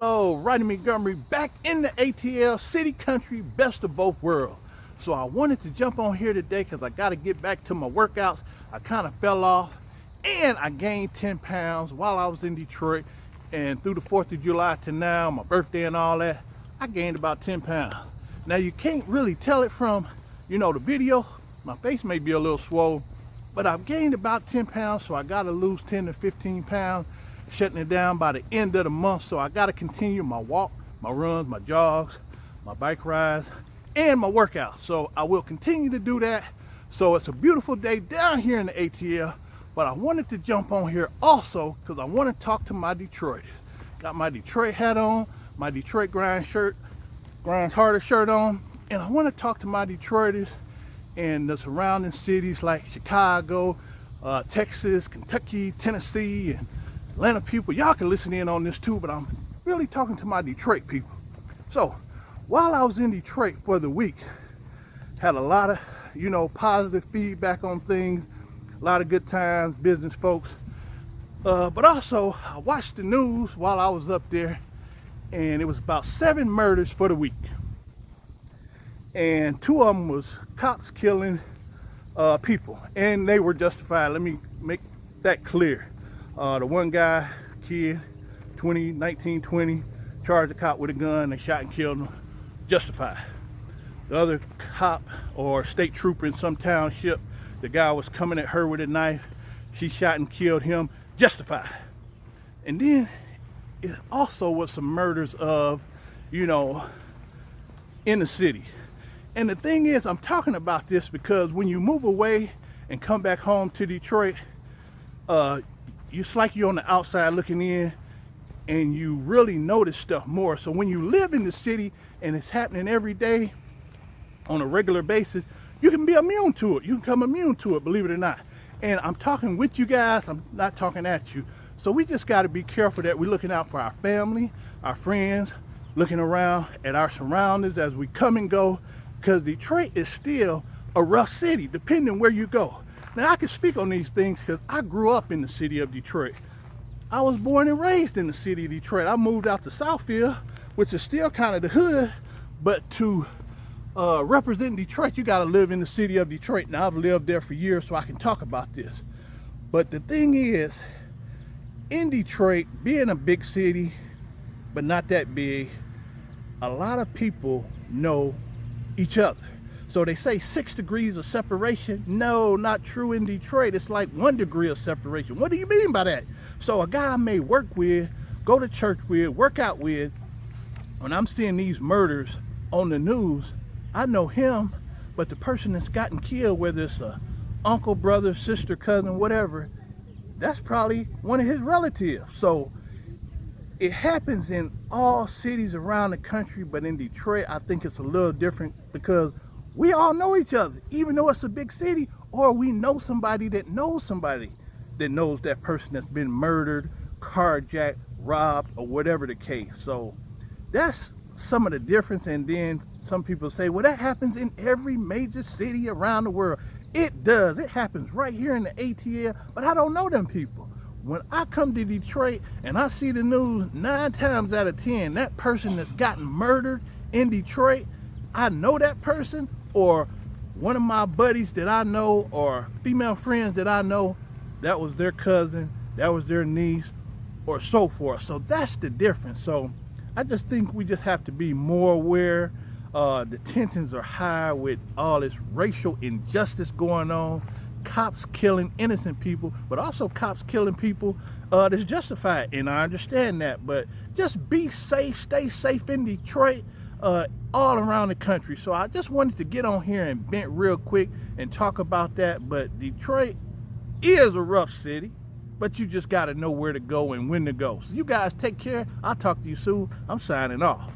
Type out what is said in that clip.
Hello, Rodney Montgomery back in the ATL City Country Best of Both Worlds. So I wanted to jump on here today because I got to get back to my workouts. I kind of fell off and I gained 10 pounds while I was in Detroit, and through the 4th of July to now, my birthday and all that, I gained about 10 pounds. Now you can't really tell it from, the video. My face may be a little swollen, but I've gained about 10 pounds, so I got to lose 10 to 15 pounds. Shutting it down by the end of the month, so I got to continue my walk, my runs, my jogs, my bike rides, and my workouts. So I will continue to do that. So it's a beautiful day down here in the ATL, but I wanted to jump on here also because I want to talk to my Detroiters. Got my Detroit hat on, my Detroit Grind Harder shirt on, and I want to talk to my Detroiters in the surrounding cities like Chicago, Texas, Kentucky, Tennessee, and Atlanta people. Y'all can listen in on this too, but I'm really talking to my Detroit people. So while I was in Detroit for the week, had a lot of positive feedback on things, a lot of good times, business folks, but also I watched the news while I was up there, and it was about 7 murders for the week, and 2 of them was cops killing people, and they were justified. Let me make that clear. The one guy, kid, 19, 20, charged a cop with a gun. They shot and killed him. Justified. The other cop or state trooper in some township, the guy was coming at her with a knife. She shot and killed him. Justified. And then it also was some murders of, in the city. And the thing is, I'm talking about this because when you move away and come back home to Detroit, it's like you're on the outside looking in, and you really notice stuff more. So when you live in the city and it's happening every day on a regular basis, you can be immune to it. You can become immune to it, believe it or not. And I'm talking with you guys, I'm not talking at you. So we just got to be careful that we're looking out for our family, our friends, looking around at our surroundings as we come and go, because Detroit is still a rough city depending where you go. Now I can speak on these things because I grew up in the city of Detroit. I was born and raised in the city of Detroit. I moved out to Southfield, which is still kind of the hood, but to represent Detroit, you got to live in the city of Detroit. Now I've lived there for years, so I can talk about this. But the thing is, in Detroit, being a big city, but not that big, a lot of people know each other. So they say 6 degrees of separation. No, not true in Detroit. It's like 1 degree of separation. What do you mean by that? So a guy I may work with, go to church with, work out with, when I'm seeing these murders on the news, I know him, but the person that's gotten killed, whether it's a uncle, brother, sister, cousin, whatever, that's probably one of his relatives. So it happens in all cities around the country, but in Detroit, I think it's a little different because we all know each other, even though it's a big city, or we know somebody that knows that person that's been murdered, carjacked, robbed, or whatever the case. So that's some of the difference. And then some people say, well, that happens in every major city around the world. It does. It happens right here in the ATL, but I don't know them people. When I come to Detroit and I see the news, 9 times out of 10, that person that's gotten murdered in Detroit, I know that person, or one of my buddies that I know, or female friends that I know, that was their cousin, that was their niece, or so forth. So that's the difference. So I just think we just have to be more aware. The tensions are high with all this racial injustice going on, cops killing innocent people, but also cops killing people that's justified. And I understand that, but just be safe, stay safe in Detroit, all around the country. So I just wanted to get on here and vent real quick and talk about that. But Detroit is a rough city, but you just got to know where to go and when to go. So you guys take care. I'll talk to you soon. I'm signing off.